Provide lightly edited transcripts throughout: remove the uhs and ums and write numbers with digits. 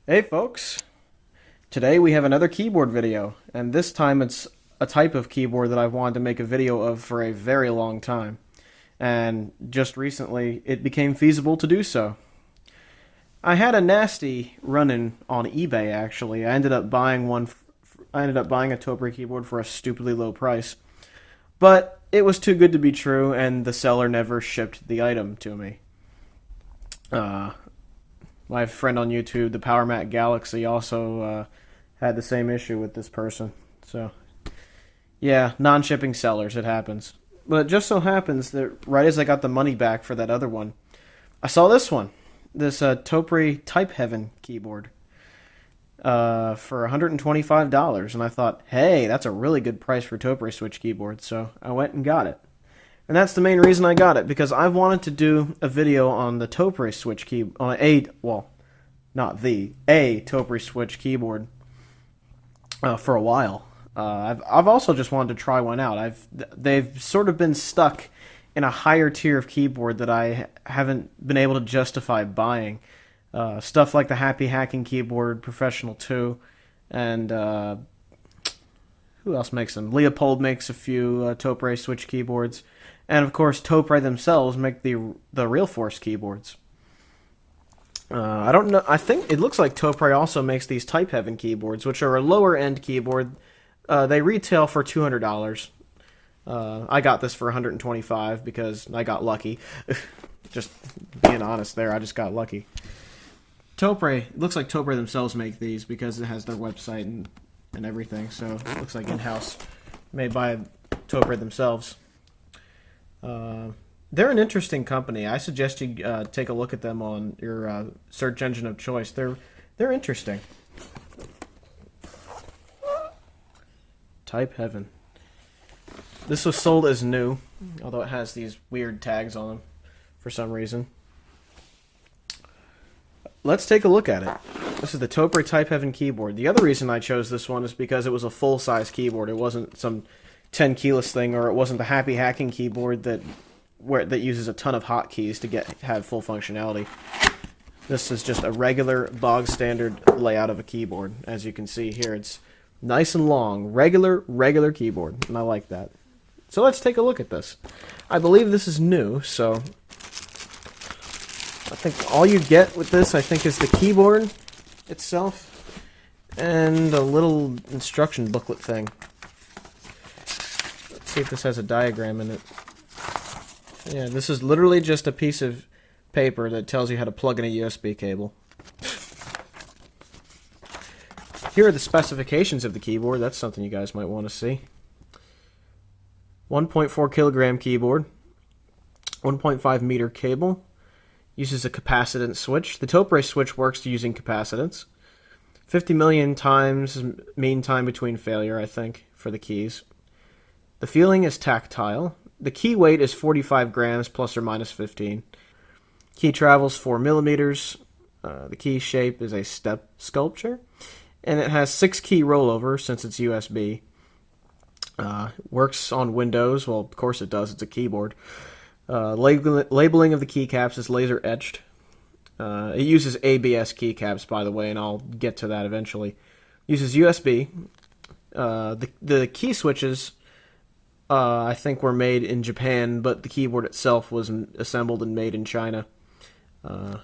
Hey folks, today we have another keyboard video, and this time it's a type of keyboard that I've wanted to make a video of for a very long time, and just recently it became feasible to do so. I had a nasty run-in on eBay actually. I ended up buying a Topre keyboard for a stupidly low price, but it was too good to be true, and the seller never shipped the item to me. Uh, my friend on YouTube, the Power Mac Galaxy, also had the same issue with this person. So, yeah, non-shipping sellers, it happens. But it just so happens that right as I got the money back for that other one, I saw this one, this Topre Type Heaven keyboard for $125, and I thought, hey, that's a really good price for Topre Switch keyboard, so I went and got it. And that's the main reason I got it, because I've wanted to do a video on the Topre Switch keyboard, a Topre Switch keyboard for a while. I've also just wanted to try one out. They've sort of been stuck in a higher tier of keyboard that I haven't been able to justify buying. Stuff like the Happy Hacking Keyboard Professional 2, and who else makes them? Leopold makes a few Topre Switch keyboards. And of course, Topre themselves make the Realforce keyboards. I don't know. I think it looks like Topre also makes these Type Heaven keyboards, which are a lower end keyboard. They retail for $200. I got this for $125 because I got lucky. Just being honest, there, I just got lucky. Topre, it looks like Topre themselves make these because it has their website and everything. So it looks like in-house, made by Topre themselves. They're an interesting company. I suggest you take a look at them on your search engine of choice. They're interesting. Type Heaven. This was sold as new, although it has these weird tags on them for some reason. Let's take a look at it. This is the Topre Type Heaven keyboard. The other reason I chose this one is because it was a full-size keyboard. It wasn't some 10 keyless thing, or it wasn't the Happy Hacking keyboard that uses a ton of hotkeys to have full functionality. This is just a regular bog standard layout of a keyboard. As you can see here, it's nice and long, regular keyboard, and I like that. So let's take a look at this. I believe this is new, so I think all you get with this, I think, is the keyboard itself and a little instruction booklet thing. See if this has a diagram in it. Yeah, this is literally just a piece of paper that tells you how to plug in a USB cable. Here are the specifications of the keyboard. That's something you guys might want to see. 1.4 kilogram keyboard, 1.5 meter cable, uses a capacitance switch. The Topre switch works using capacitance. 50 million times mean time between failure, I think, for the keys. The feeling is tactile. The key weight is 45 grams plus or minus 15. Key travels 4 millimeters. The key shape is a step sculpture. And it has 6 key rollover since it's USB. Works on Windows. Well, of course it does. It's a keyboard. Labeling of the keycaps is laser etched. It uses ABS keycaps, by the way, and I'll get to that eventually. Uses USB. The key switches, I think, were made in Japan, but the keyboard itself was assembled and made in China.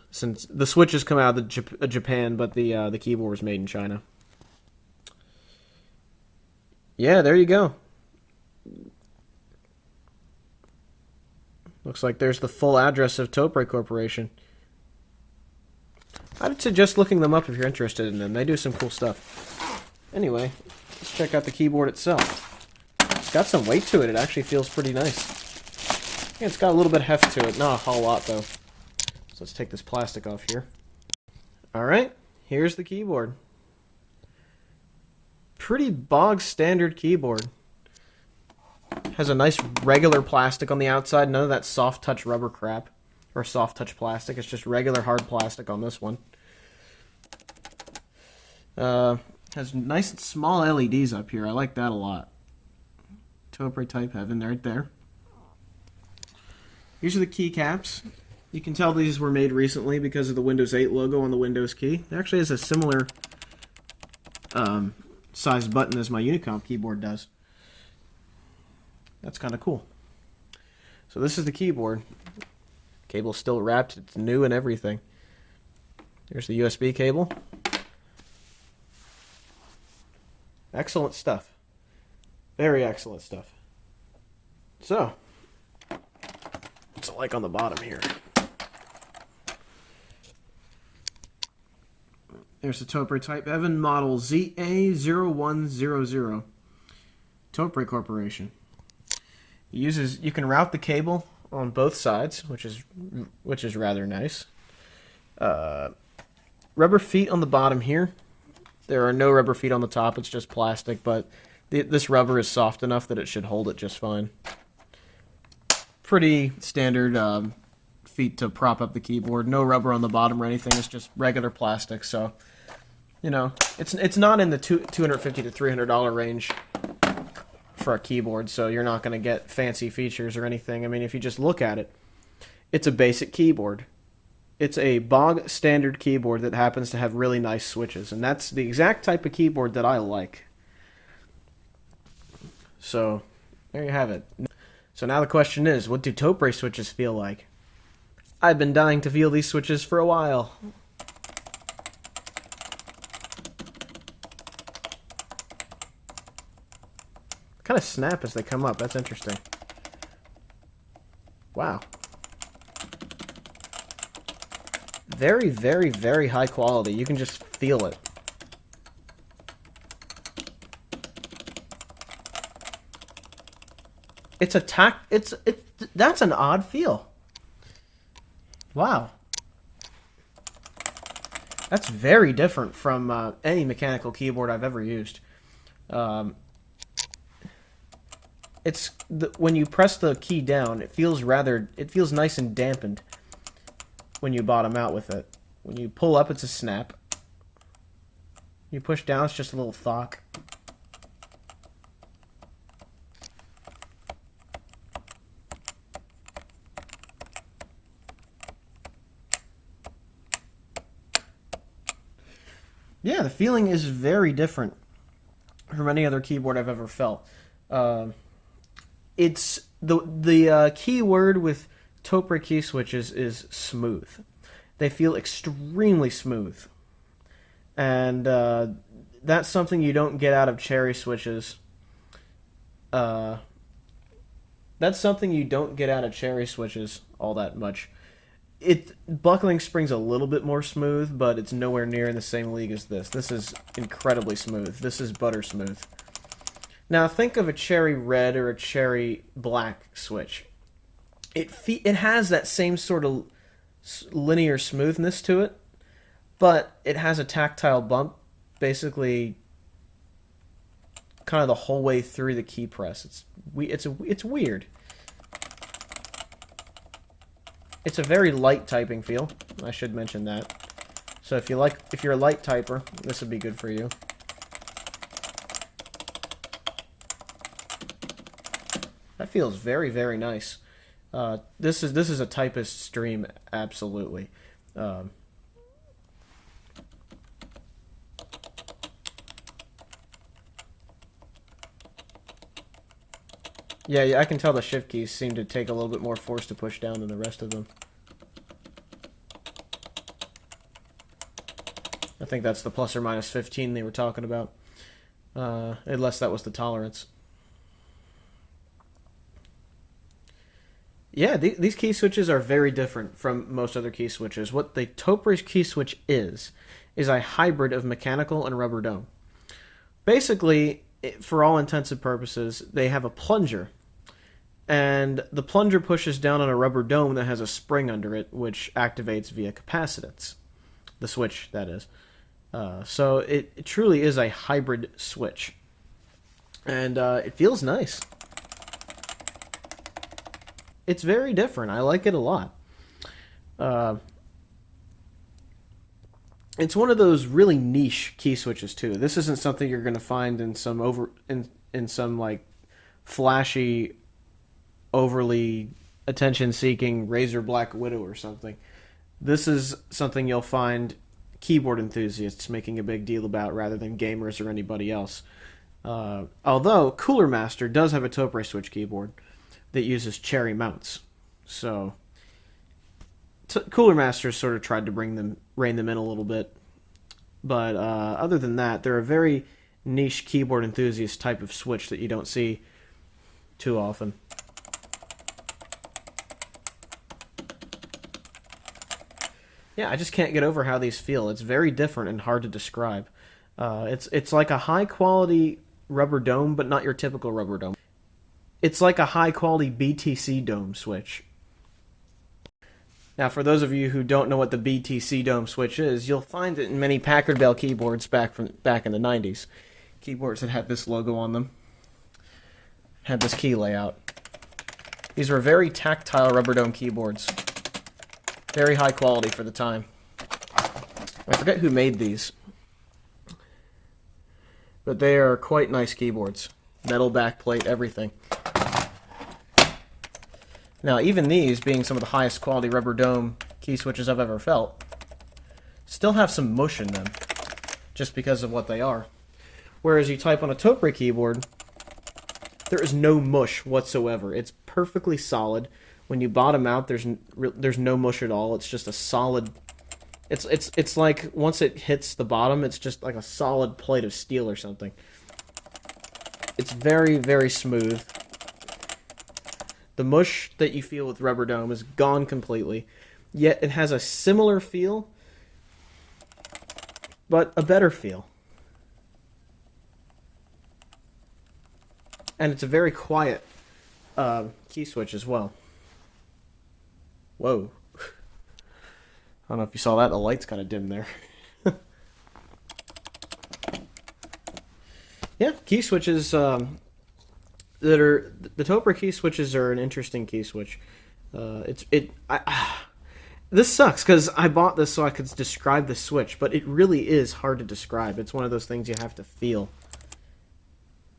Since the switches come out of Japan, but the keyboard was made in China. Yeah, there you go. Looks like there's the full address of Topre Corporation. I'd suggest looking them up if you're interested in them. They do some cool stuff. Anyway, let's check out the keyboard itself. It's got some weight to it. It actually feels pretty nice. Yeah, it's got a little bit of heft to it. Not a whole lot, though. So let's take this plastic off here. Alright, here's the keyboard. Pretty bog standard keyboard. Has a nice regular plastic on the outside. None of that soft touch rubber crap. Or soft touch plastic. It's just regular hard plastic on this one. Has nice small LEDs up here. I like that a lot. Topre Type Heaven right there. These are the keycaps. You can tell these were made recently because of the Windows 8 logo on the Windows key. It actually has a similar sized button as my Unicomp keyboard does. That's kind of cool. So this is the keyboard. Cable's still wrapped. It's new and everything. Here's the USB cable. Excellent stuff. Very excellent stuff. So, what's it like on the bottom here? There's the Topre Type Heaven model ZA0100. Topre Corporation. You can route the cable on both sides, which is rather nice. Rubber feet on the bottom here. There are no rubber feet on the top. It's just plastic, but this rubber is soft enough that it should hold it just fine. Pretty standard feet to prop up the keyboard. No rubber on the bottom or anything. It's just regular plastic. So, you know, it's not in the $250 to $300 range for a keyboard. So you're not going to get fancy features or anything. I mean, if you just look at it, it's a basic keyboard. It's a bog standard keyboard that happens to have really nice switches, and that's the exact type of keyboard that I like. So, there you have it. So now the question is, what do Topre switches feel like? I've been dying to feel these switches for a while. Kind of snap as they come up. That's interesting. Wow. Very, very, very high quality. You can just feel it. It's a that's an odd feel. Wow. That's very different from any mechanical keyboard I've ever used. When you press the key down, it feels nice and dampened when you bottom out with it. When you pull up, it's a snap. You push down, it's just a little thock. Yeah, the feeling is very different from any other keyboard I've ever felt. It's the key word with Topre key switches is smooth. They feel extremely smooth, and that's something you don't get out of cherry switches. That's something you don't get out of cherry switches all that much. Buckling springs a little bit more smooth, but it's nowhere near in the same league as this. This is incredibly smooth. This is butter smooth. Now think of a cherry red or a cherry black switch. It has that same sort of linear smoothness to it, but it has a tactile bump basically kind of the whole way through the key press. It's weird. It's a very light typing feel. I should mention that. So if you're a light typer, this would be good for you. That feels very, very nice. This is a typist's dream, absolutely. Yeah, I can tell the shift keys seem to take a little bit more force to push down than the rest of them. I think that's the plus or minus 15 they were talking about. Unless that was the tolerance. Yeah, these key switches are very different from most other key switches. What the Topre key switch is a hybrid of mechanical and rubber dome. Basically, for all intents and purposes, they have a plunger. And the plunger pushes down on a rubber dome that has a spring under it, which activates via capacitance. The switch, that is. So it truly is a hybrid switch. And it feels nice. It's very different. I like it a lot. It's one of those really niche key switches too. This isn't something you're going to find in some in some like flashy, overly attention-seeking Razer Black Widow or something. This is something you'll find keyboard enthusiasts making a big deal about rather than gamers or anybody else. Although Cooler Master does have a Topre switch keyboard that uses cherry mounts, so Cooler Master sort of tried to rein them in a little bit. But other than that, they're a very niche keyboard enthusiast type of switch that you don't see too often. Yeah, I just can't get over how these feel. It's very different and hard to describe. It's like a high-quality rubber dome, but not your typical rubber dome. It's like a high-quality BTC dome switch. Now, for those of you who don't know what the BTC dome switch is, you'll find it in many Packard Bell keyboards back in the 90s. Keyboards that had this logo on them, had this key layout. These were very tactile rubber dome keyboards. Very high quality for the time. I forget who made these, but they are quite nice keyboards. Metal backplate, everything. Now, even these, being some of the highest quality rubber dome key switches I've ever felt, still have some mush in them, just because of what they are. Whereas you type on a Topre keyboard, there is no mush whatsoever. It's perfectly solid. When you bottom out, there's no mush at all. It's just a solid. It's like once it hits the bottom, it's just like a solid plate of steel or something. It's very, very smooth. The mush that you feel with rubber dome is gone completely. Yet it has a similar feel, but a better feel. And it's a very quiet key switch as well. Whoa. I don't know if you saw that. The light's kind of dim there. Yeah, key switches the Topre key switches are an interesting key switch. This sucks because I bought this so I could describe the switch, but it really is hard to describe. It's one of those things you have to feel.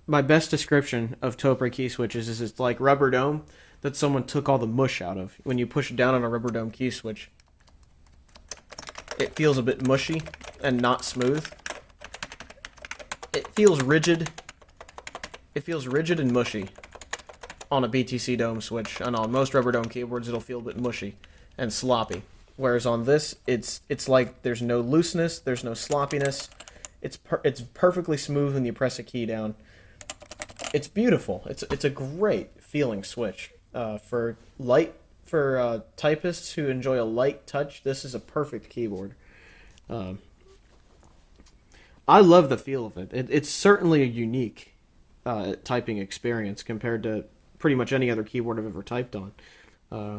My best description of Topre key switches is it's like rubber dome that someone took all the mush out of. When you push down on a rubber dome key switch, it feels a bit mushy and not smooth. It feels rigid. It feels rigid and mushy on a BTC dome switch, and on most rubber dome keyboards it'll feel a bit mushy and sloppy. Whereas on this, it's like there's no looseness, there's no sloppiness. It's perfectly smooth when you press a key down. It's beautiful. It's a great feeling switch. For typists who enjoy a light touch, this is a perfect keyboard. I love the feel of it. It's certainly a unique typing experience compared to pretty much any other keyboard I've ever typed on.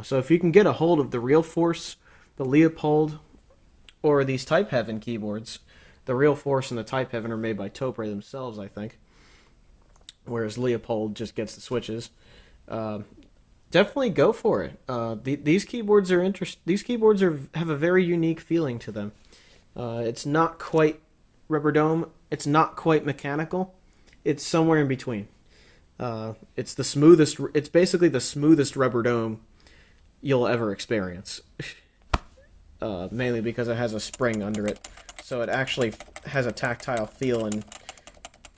So if you can get a hold of the Real Force, the Leopold, or these Type Heaven keyboards, the Real Force and the Type Heaven are made by Topre themselves, I think, whereas Leopold just gets the switches. Definitely go for it. These keyboards are These keyboards have a very unique feeling to them. It's not quite rubber dome. It's not quite mechanical. It's somewhere in between. It's the smoothest. It's basically the smoothest rubber dome you'll ever experience. Mainly because it has a spring under it, so it actually has a tactile feel and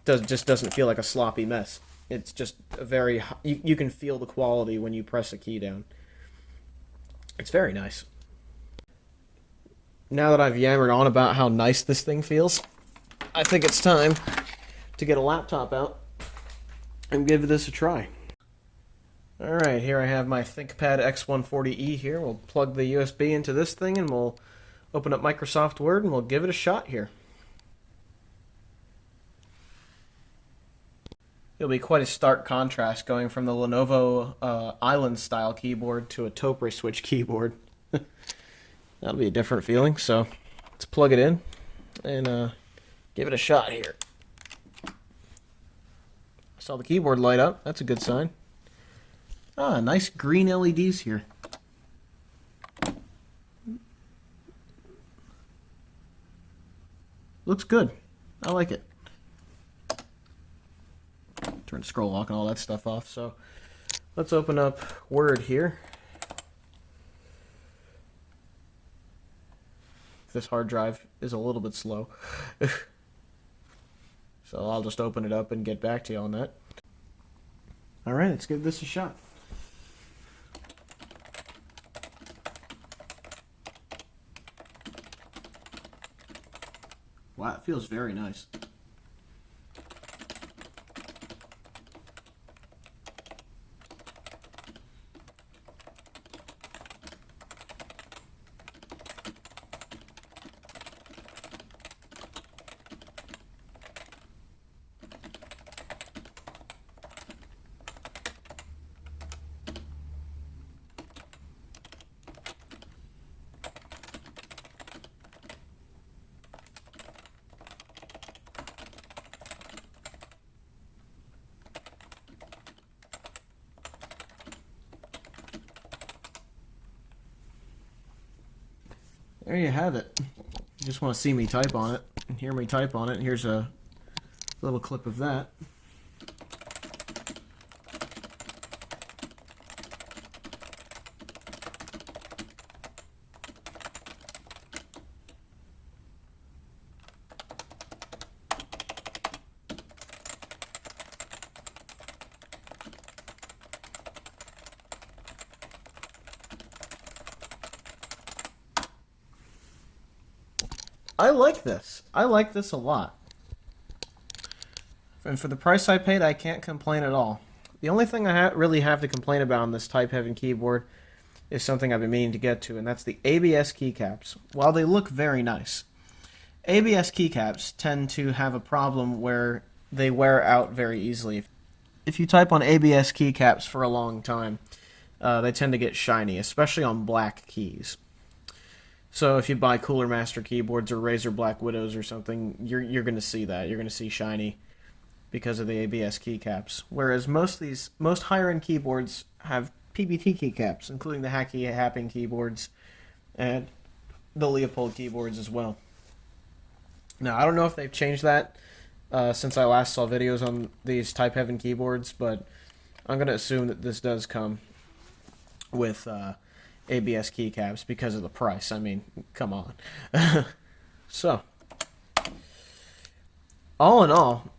just doesn't feel like a sloppy mess. It's just a very... You can feel the quality when you press a key down. It's very nice. Now that I've yammered on about how nice this thing feels, I think it's time to get a laptop out and give this a try. Alright, here I have my ThinkPad X140E here. We'll plug the USB into this thing and we'll open up Microsoft Word and we'll give it a shot here. It'll be quite a stark contrast going from the Lenovo Island-style keyboard to a Topre switch keyboard. That'll be a different feeling, so let's plug it in and give it a shot here. I saw the keyboard light up. That's a good sign. Ah, nice green LEDs here. Looks good. I like it. Turn scroll lock and all that stuff off. So let's open up Word here this hard drive is a little bit slow. So I'll just open it up and get back to you on that. Alright, let's give this a shot. Wow, it feels very nice. There you have it. You just want to see me type on it and hear me type on it. Here's a little clip of that. I like this. I like this a lot. And for the price I paid, I can't complain at all. The only thing I really have to complain about on this Type Heaven keyboard is something I've been meaning to get to, and that's the ABS keycaps. While they look very nice, ABS keycaps tend to have a problem where they wear out very easily. If you type on ABS keycaps for a long time, they tend to get shiny, especially on black keys. So if you buy Cooler Master keyboards or Razer Black Widows or something, you're going to see that. You're going to see shiny because of the ABS keycaps. Whereas most higher-end keyboards have PBT keycaps, including the Happing keyboards and the Leopold keyboards as well. Now, I don't know if they've changed that since I last saw videos on these Type Heaven keyboards, but I'm going to assume that this does come with ABS keycaps because of the price. I mean, come on. So, all in all,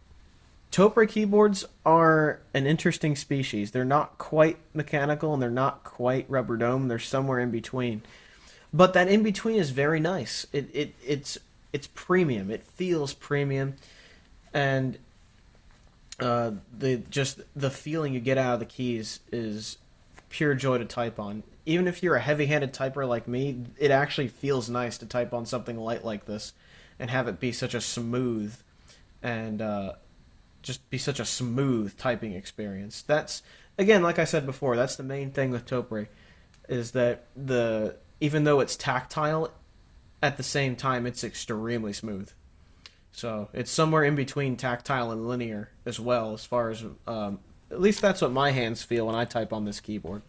Topre keyboards are an interesting species. They're not quite mechanical and they're not quite rubber dome. They're somewhere in between. But that in between is very nice. It's premium. It feels premium, and the feeling you get out of the keys is pure joy to type on. Even if you're a heavy-handed typer like me, it actually feels nice to type on something light like this and have it be such a smooth and just be such a smooth typing experience. That's, again, like I said before, that's the main thing with Topre, is that even though it's tactile, at the same time it's extremely smooth. So it's somewhere in between tactile and linear as well, as far as at least that's what my hands feel when I type on this keyboard.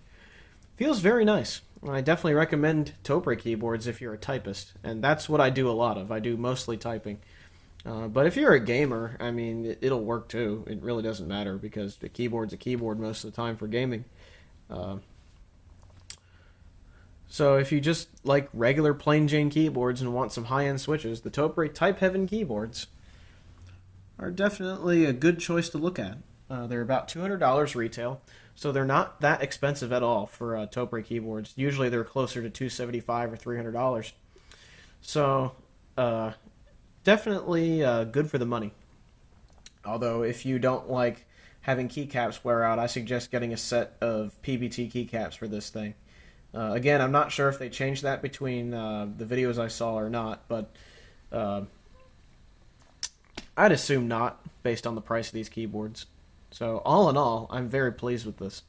Feels very nice. I definitely recommend Topre keyboards if you're a typist, and that's what I do a lot of. I do mostly typing. But if you're a gamer, I mean, it'll work too. It really doesn't matter because the keyboard's a keyboard most of the time for gaming. So if you just like regular plain Jane keyboards and want some high-end switches, the Topre Type Heaven keyboards are definitely a good choice to look at. They're about $200 retail, so they're not that expensive at all for Topre keyboards. Usually they're closer to $275 or $300. So definitely good for the money. Although if you don't like having keycaps wear out, I suggest getting a set of PBT keycaps for this thing. Again, I'm not sure if they changed that between the videos I saw or not, but I'd assume not, based on the price of these keyboards. So all in all, I'm very pleased with this.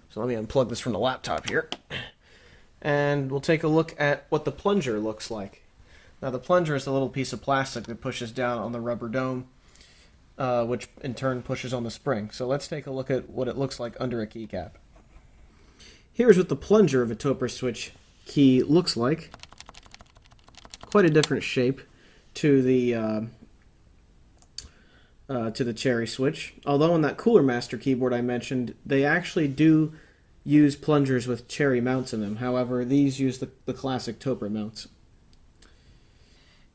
So let me unplug this from the laptop here, and we'll take a look at what the plunger looks like. Now the plunger is a little piece of plastic that pushes down on the rubber dome, which in turn pushes on the spring. So let's take a look at what it looks like under a keycap. Here's what the plunger of a Topre switch key looks like. Quite a different shape to the Cherry switch. Although on that Cooler Master keyboard I mentioned, they actually do use plungers with cherry mounts in them. However, these use the classic Topre mounts.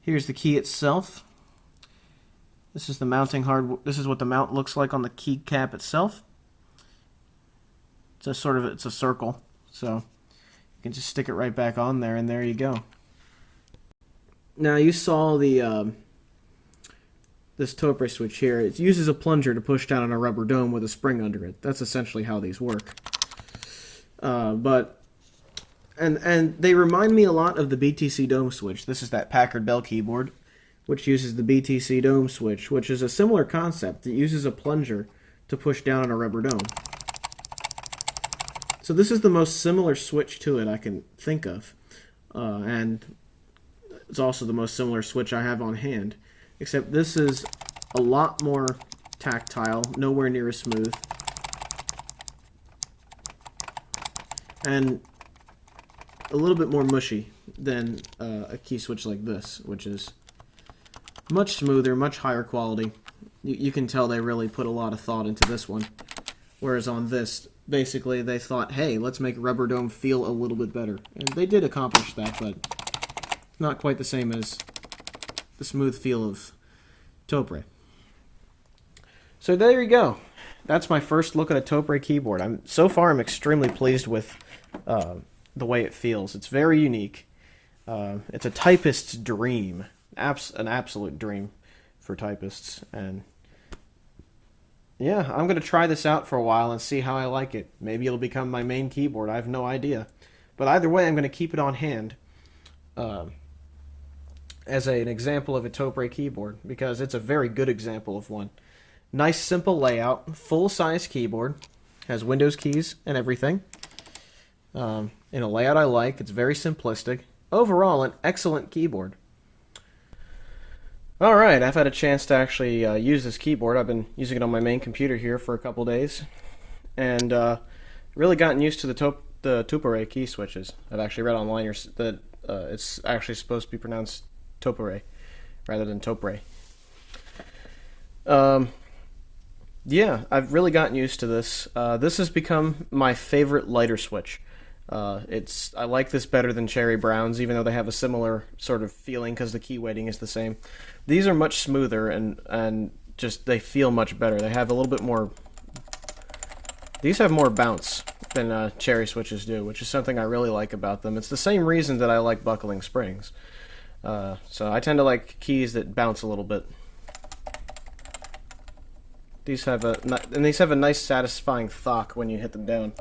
Here's the key itself. This is the mounting This is what the mount looks like on the keycap itself. It's a circle, so you can just stick it right back on there, and there you go. Now you saw the this Topre switch here. It uses a plunger to push down on a rubber dome with a spring under it. That's essentially how these work. And they remind me a lot of the BTC Dome switch. This is that Packard Bell keyboard, which uses the BTC Dome switch, which is a similar concept. It uses a plunger to push down on a rubber dome. So this is the most similar switch to it I can think of. And it's also the most similar switch I have on hand. Except this is a lot more tactile, nowhere near as smooth. And a little bit more mushy than a key switch like this, which is much smoother, much higher quality. You can tell they really put a lot of thought into this one. Whereas on this, basically they thought, hey, let's make Rubber Dome feel a little bit better. And they did accomplish that, but not quite the same as the smooth feel of Topre. So there you go. That's my first look at a Topre keyboard. So far I'm extremely pleased with the way it feels. It's very unique. It's a typist's dream. An absolute dream for typists. And yeah, I'm going to try this out for a while and see how I like it. Maybe it'll become my main keyboard. I have no idea. But either way, I'm going to keep it on hand as an example of a Topre keyboard, because it's a very good example of one. Nice, simple layout, full-size keyboard, has Windows keys and everything. In a layout I like, it's very simplistic. Overall, an excellent keyboard. Alright, I've had a chance to actually use this keyboard. I've been using it on my main computer here for a couple days, and really gotten used to the Topre key switches. I've actually read online that it's actually supposed to be pronounced Topre rather than Topre. Yeah, I've really gotten used to this. This has become my favorite lighter switch. I like this better than Cherry Browns, even though they have a similar sort of feeling because the key weighting is the same. These are much smoother and just they feel much better. They have a little bit more. These have more bounce than Cherry switches do, which is something I really like about them. It's the same reason that I like buckling springs. So I tend to like keys that bounce a little bit. These have a nice satisfying thock when you hit them down.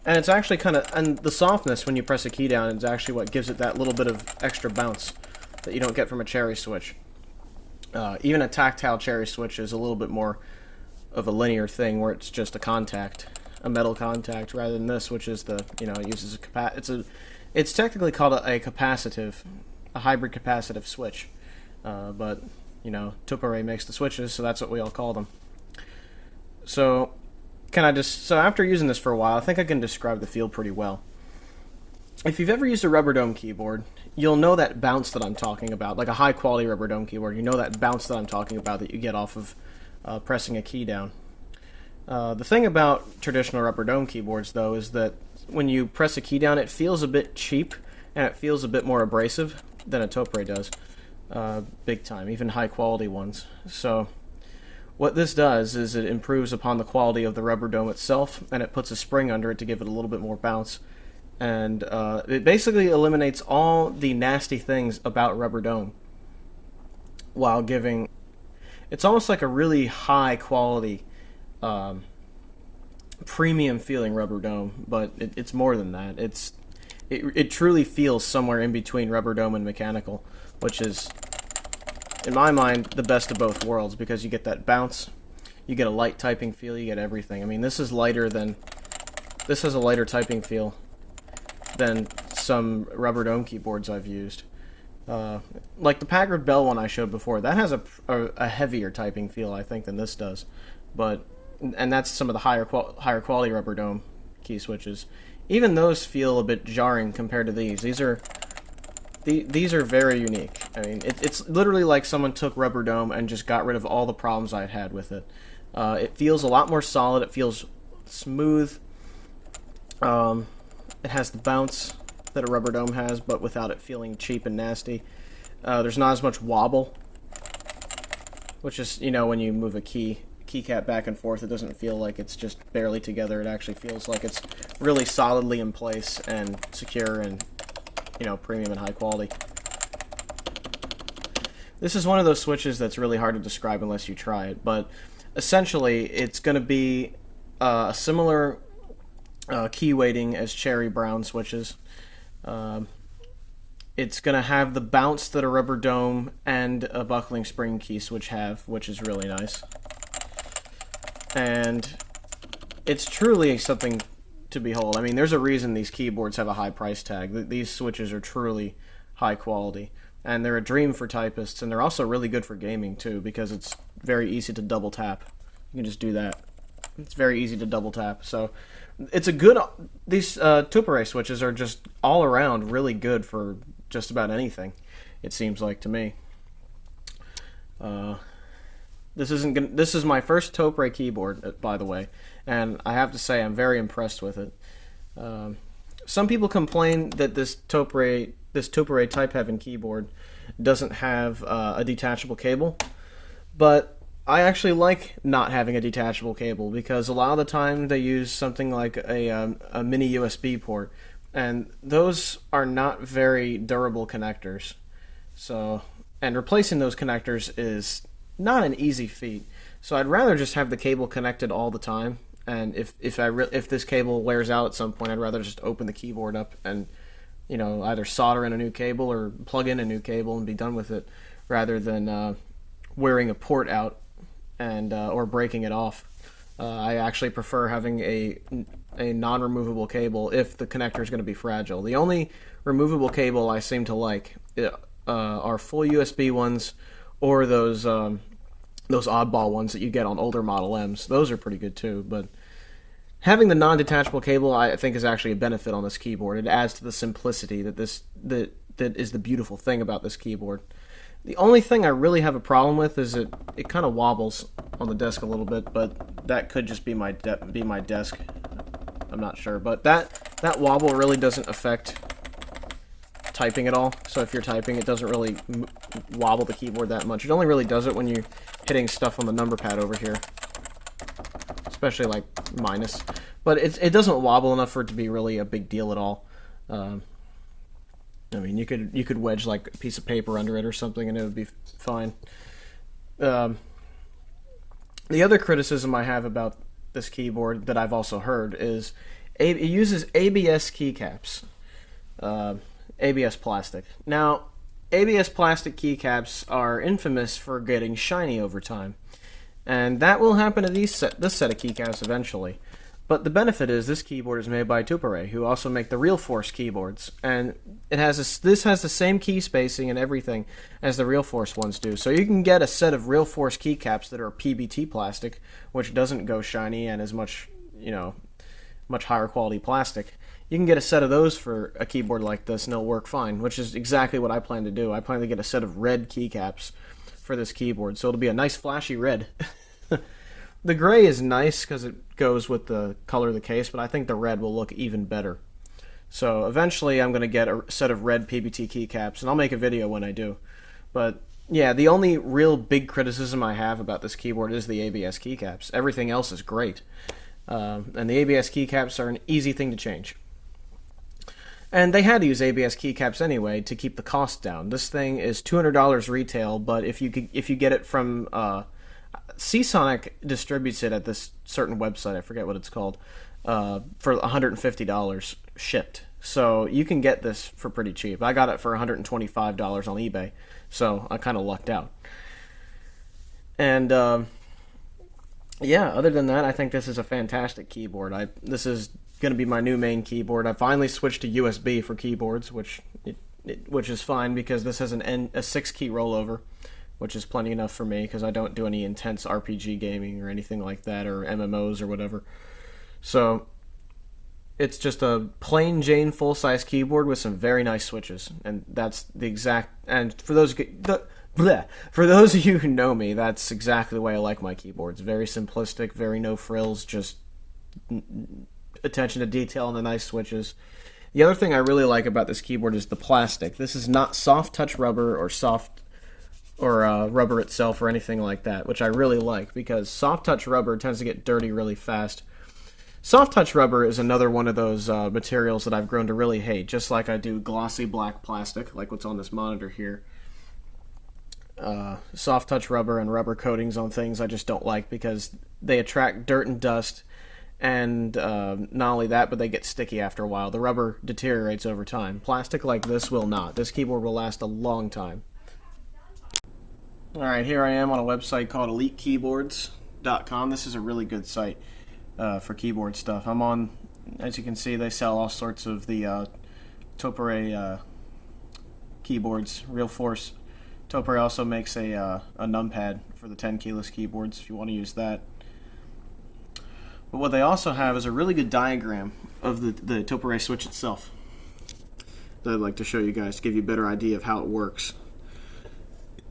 And it's actually and the softness when you press a key down is actually what gives it that little bit of extra bounce that you don't get from a Cherry switch. Even a tactile Cherry switch is a little bit more of a linear thing where it's just a metal contact, rather than this, which is it uses it's technically called a capacitive, a hybrid capacitive switch. But Topre makes the switches, so that's what we all call them. So after using this for a while, I think I can describe the feel pretty well. If you've ever used a Rubber Dome keyboard, you'll know that bounce that I'm talking about, like a high quality Rubber Dome keyboard. You know that bounce that I'm talking about that you get off of pressing a key down. The thing about traditional Rubber Dome keyboards, though, is that when you press a key down, it feels a bit cheap, and it feels a bit more abrasive than a Topre does. Big time, even high quality ones. So what this does is it improves upon the quality of the Rubber Dome itself, and it puts a spring under it to give it a little bit more bounce. And it basically eliminates all the nasty things about Rubber Dome while giving... It's almost like a really high quality, premium feeling Rubber Dome, but it's more than that. It truly feels somewhere in between Rubber Dome and mechanical, which is, in my mind, the best of both worlds, because you get that bounce, you get a light typing feel, you get everything. I mean, this has a lighter typing feel than some Rubber Dome keyboards I've used. Like the Packard Bell one I showed before, that has a heavier typing feel, I think, than this does. And that's some of the higher quality Rubber Dome key switches. Even those feel a bit jarring compared to these. These are very unique. I mean, it's literally like someone took Rubber Dome and just got rid of all the problems I had with it. It feels a lot more solid. It feels smooth. It has the bounce that a rubber dome has, but without it feeling cheap and nasty. There's not as much wobble, which is, you know, when you move a keycap back and forth, it doesn't feel like it's just barely together. It actually feels like it's really solidly in place and secure and, you know, premium and high quality. This is one of those switches that's really hard to describe unless you try it, but essentially it's going to be a similar key weighting as cherry brown switches. It's going to have the bounce that a rubber dome and a buckling spring key switch have, which is really nice. And it's truly something to behold. I mean, there's a reason these keyboards have a high price tag. These switches are truly high quality. And they're a dream for typists, and they're also really good for gaming too, because it's very easy to double tap. You can just do that. It's very easy to double tap. So it's a good... These Topre switches are just all around really good for just about anything, it seems like to me. This is my first Topre keyboard, by the way, and I have to say I'm very impressed with it. Some people complain that this Topre Type Heaven keyboard doesn't have a detachable cable, but I actually like not having a detachable cable, because a lot of the time they use something like a mini USB port, and those are not very durable connectors. So, and replacing those connectors is not an easy feat. So I'd rather just have the cable connected all the time, and if this cable wears out at some point, I'd rather just open the keyboard up and, you know, either solder in a new cable or plug in a new cable and be done with it, rather than wearing a port out and or breaking it off. I actually prefer having a non-removable cable if the connector is going to be fragile. The only removable cable I seem to like are full USB ones, or those oddball ones that you get on older Model M's. Those are pretty good too, but having the non-detachable cable, I think, is actually a benefit on this keyboard. It adds to the simplicity that is the beautiful thing about this keyboard. The only thing I really have a problem with is it kind of wobbles on the desk a little bit, but that could just be my desk. I'm not sure, but that wobble really doesn't affect typing at all. So if you're typing, it doesn't really wobble the keyboard that much. It only really does it when you're hitting stuff on the number pad over here, especially like minus. But it doesn't wobble enough for it to be really a big deal at all. I mean, you could wedge like a piece of paper under it or something, and it would be fine. The other criticism I have about this keyboard that I've also heard is it uses ABS keycaps, ABS plastic. Now, ABS plastic keycaps are infamous for getting shiny over time, and that will happen to this set of keycaps eventually. But the benefit is this keyboard is made by Topre, who also make the Real Force keyboards, and this has the same key spacing and everything as the Real Force ones do. So you can get a set of Real Force keycaps that are PBT plastic, which doesn't go shiny and is much higher quality plastic. You can get a set of those for a keyboard like this, and it'll work fine, which is exactly what I plan to do. I plan to get a set of red keycaps for this keyboard, so it'll be a nice flashy red. The gray is nice because it goes with the color of the case, but I think the red will look even better. So eventually I'm going to get a set of red PBT keycaps, and I'll make a video when I do. But yeah, the only real big criticism I have about this keyboard is the ABS keycaps. Everything else is great. And the ABS keycaps are an easy thing to change. And they had to use ABS keycaps anyway to keep the cost down. This thing is $200 retail, but if you get it from... Seasonic distributes it at this certain website, I forget what it's called, for $150 shipped. So you can get this for pretty cheap. I got it for $125 on eBay, so I kind of lucked out. And yeah, other than that, I think this is a fantastic keyboard. This is going to be my new main keyboard. I finally switched to USB for keyboards, which is fine because this has a 6-key rollover, which is plenty enough for me because I don't do any intense RPG gaming or anything like that, or MMOs or whatever. So it's just a plain Jane full-size keyboard with some very nice switches, and that's the exact. And for those of you who know me, that's exactly the way I like my keyboards. Very simplistic, very no frills, just attention to detail and the nice switches. The other thing I really like about this keyboard is the plastic. This is not soft touch rubber or rubber itself or anything like that, which I really like because soft touch rubber tends to get dirty really fast. Soft touch rubber is another one of those materials that I've grown to really hate, just like I do glossy black plastic, like what's on this monitor here. Soft touch rubber and rubber coatings on things I just don't like because they attract dirt and dust, and not only that, but they get sticky after a while. The rubber deteriorates over time. Plastic like this will not. This keyboard will last a long time. Alright, here I am on a website called EliteKeyboards.com. This is a really good site for keyboard stuff. I'm on, as you can see, they sell all sorts of the Topre keyboards, Real Force. Topre also makes a numpad for the 10 keyless keyboards if you want to use that. But what they also have is a really good diagram of the Topre switch itself that I'd like to show you guys to give you a better idea of how it works.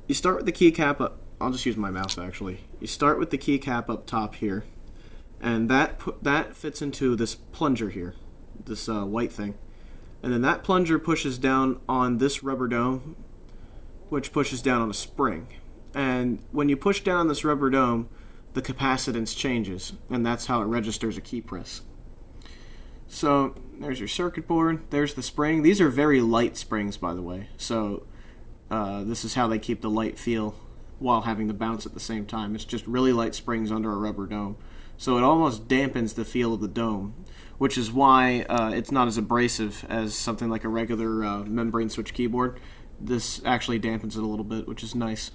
You start with the keycap up. I'll just use my mouse actually. You start with the keycap up top here, and that fits into this plunger here, this white thing, and then that plunger pushes down on this rubber dome, which pushes down on a spring. And when you push down on this rubber dome, the capacitance changes, and that's how it registers a key press. So there's your circuit board, there's the spring. These are very light springs, by the way, so this is how they keep the light feel while having the bounce at the same time. It's just really light springs under a rubber dome, so it almost dampens the feel of the dome, which is why it's not as abrasive as something like a regular membrane switch keyboard. This actually dampens it a little bit, which is nice.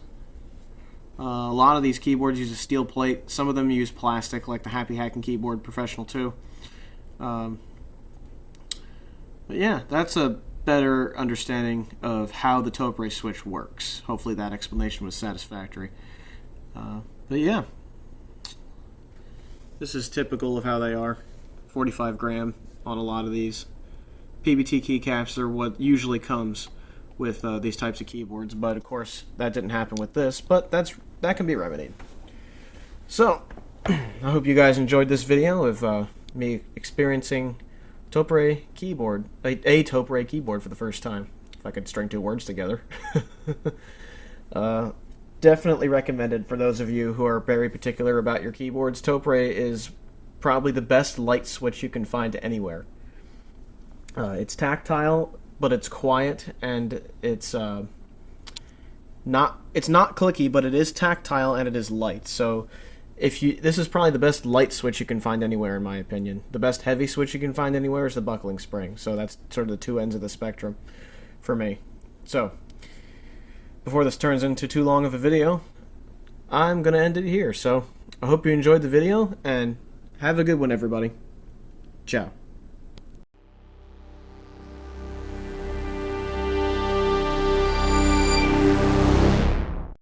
A lot of these keyboards use a steel plate. Some of them use plastic, like the Happy Hacking Keyboard Professional 2. But yeah, that's a better understanding of how the Topre switch works. Hopefully that explanation was satisfactory. But yeah, this is typical of how they are. 45 gram on a lot of these. PBT keycaps are what usually comes with these types of keyboards, but of course that didn't happen with this, but that can be remedied. So I hope you guys enjoyed this video of me experiencing Topre keyboard, a Topre keyboard for the first time, if I could string two words together. Definitely recommended for those of you who are very particular about your keyboards. Topre is probably the best light switch you can find anywhere. It's tactile, but it's quiet, and it's not clicky, but it is tactile and it is light. So this is probably the best light switch you can find anywhere, in my opinion. The best heavy switch you can find anywhere is the buckling spring. So that's sort of the two ends of the spectrum for me. So before this turns into too long of a video, I'm gonna end it here. So I hope you enjoyed the video, and have a good one, everybody. Ciao.